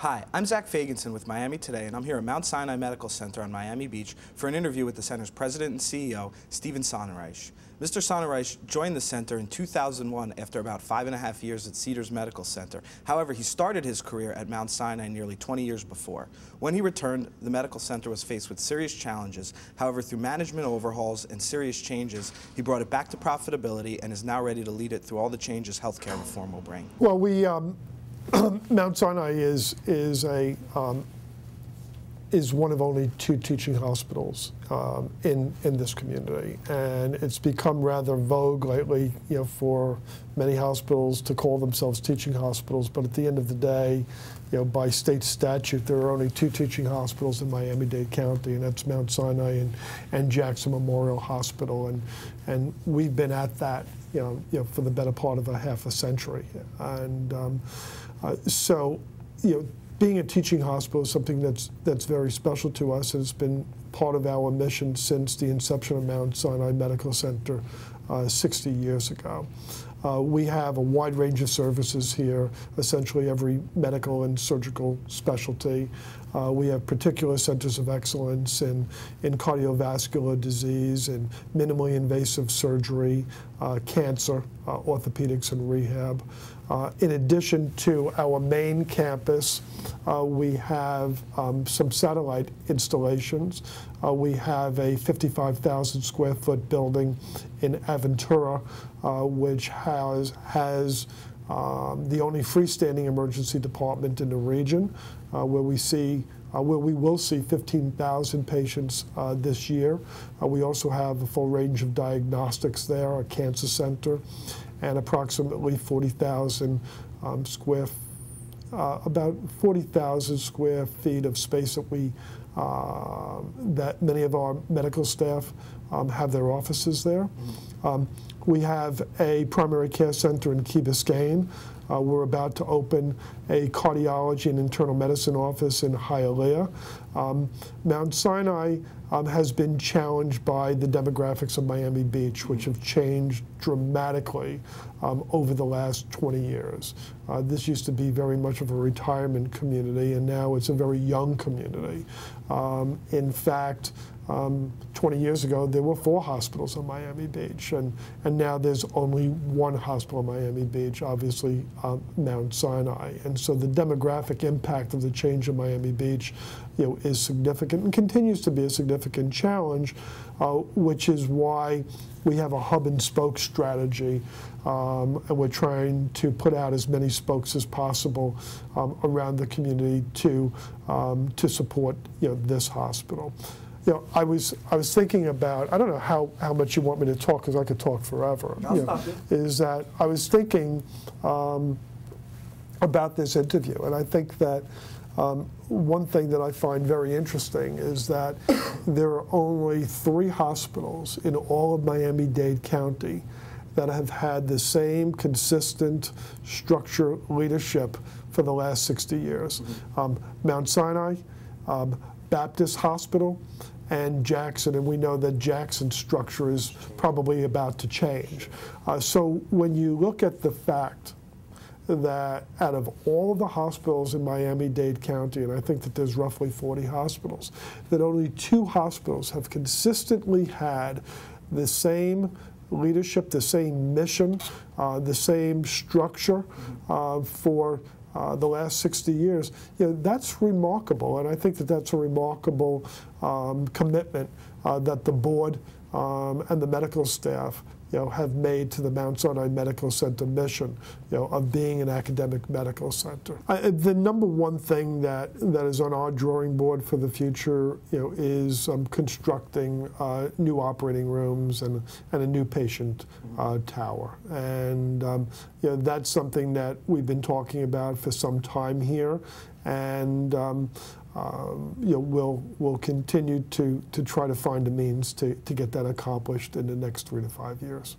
Hi, I'm Zach Fagenson with Miami Today, and I'm here at Mount Sinai Medical Center on Miami Beach for an interview with the center's president and CEO, Stephen Sonenreich. Mr. Sonenreich joined the center in 2001 after about 5.5 years at Cedars Medical Center. However, he started his career at Mount Sinai nearly 20 years before. When he returned, the medical center was faced with serious challenges. However, through management overhauls and serious changes, he brought it back to profitability and is now ready to lead it through all the changes healthcare reform will bring. Well, Mount Sinai is one of only 2 teaching hospitals in this community, and it's become rather vogue lately, for many hospitals to call themselves teaching hospitals. But at the end of the day, by state statute, there are only 2 teaching hospitals in Miami-Dade County, and that's Mount Sinai and Jackson Memorial Hospital, and we've been at that, for the better part of a half a century, and so, being a teaching hospital is something that's very special to us, and it's been part of our mission since the inception of Mount Sinai Medical Center 60 years ago. We have a wide range of services here, essentially every medical and surgical specialty. We have particular centers of excellence in cardiovascular disease and minimally invasive surgery, cancer, orthopedics, and rehab. In addition to our main campus, we have some satellite installations. We have a 55,000 square foot building in Aventura, which has the only freestanding emergency department in the region, where we will see 15,000 patients this year. We also have a full range of diagnostics there, a cancer center, and approximately 40,000 about 40,000 square feet of space that many of our medical staff have their offices there. We have a primary care center in Key Biscayne. We're about to open a cardiology and internal medicine office in Hialeah. Mount Sinai has been challenged by the demographics of Miami Beach, which have changed dramatically over the last 20 years. This used to be very much of a retirement community, and now it's a very young community. In fact, 20 years ago, there were 4 hospitals on Miami Beach, and now there's only 1 hospital on Miami Beach, obviously Mount Sinai. And so the demographic impact of the change in Miami Beach, is significant and continues to be a significant challenge, which is why we have a hub and spoke strategy, and we're trying to put out as many spokes as possible around the community to support this hospital. I was thinking about, I don't know how much you want me to talk, because I could talk forever. Is that I was thinking about this interview, and I think that one thing that I find very interesting is that there are only 3 hospitals in all of Miami-Dade County that have had the same consistent structure leadership for the last 60 years. Mount Sinai, Baptist Hospital, and Jackson, and we know that Jackson's structure is probably about to change. So when you look at the fact that out of all of the hospitals in Miami-Dade County, and I think that there's roughly 40 hospitals, that only 2 hospitals have consistently had the same leadership, the same mission, the same structure for the last 60 years, that's remarkable, and I think that that's a remarkable commitment that the board and the medical staff have made to the Mount Sinai Medical Center mission, of being an academic medical center. The number one thing that is on our drawing board for the future, is constructing new operating rooms and a new patient tower, and that's something that we've been talking about for some time here, and we'll continue to try to find a means to get that accomplished in the next 3 to 5 years.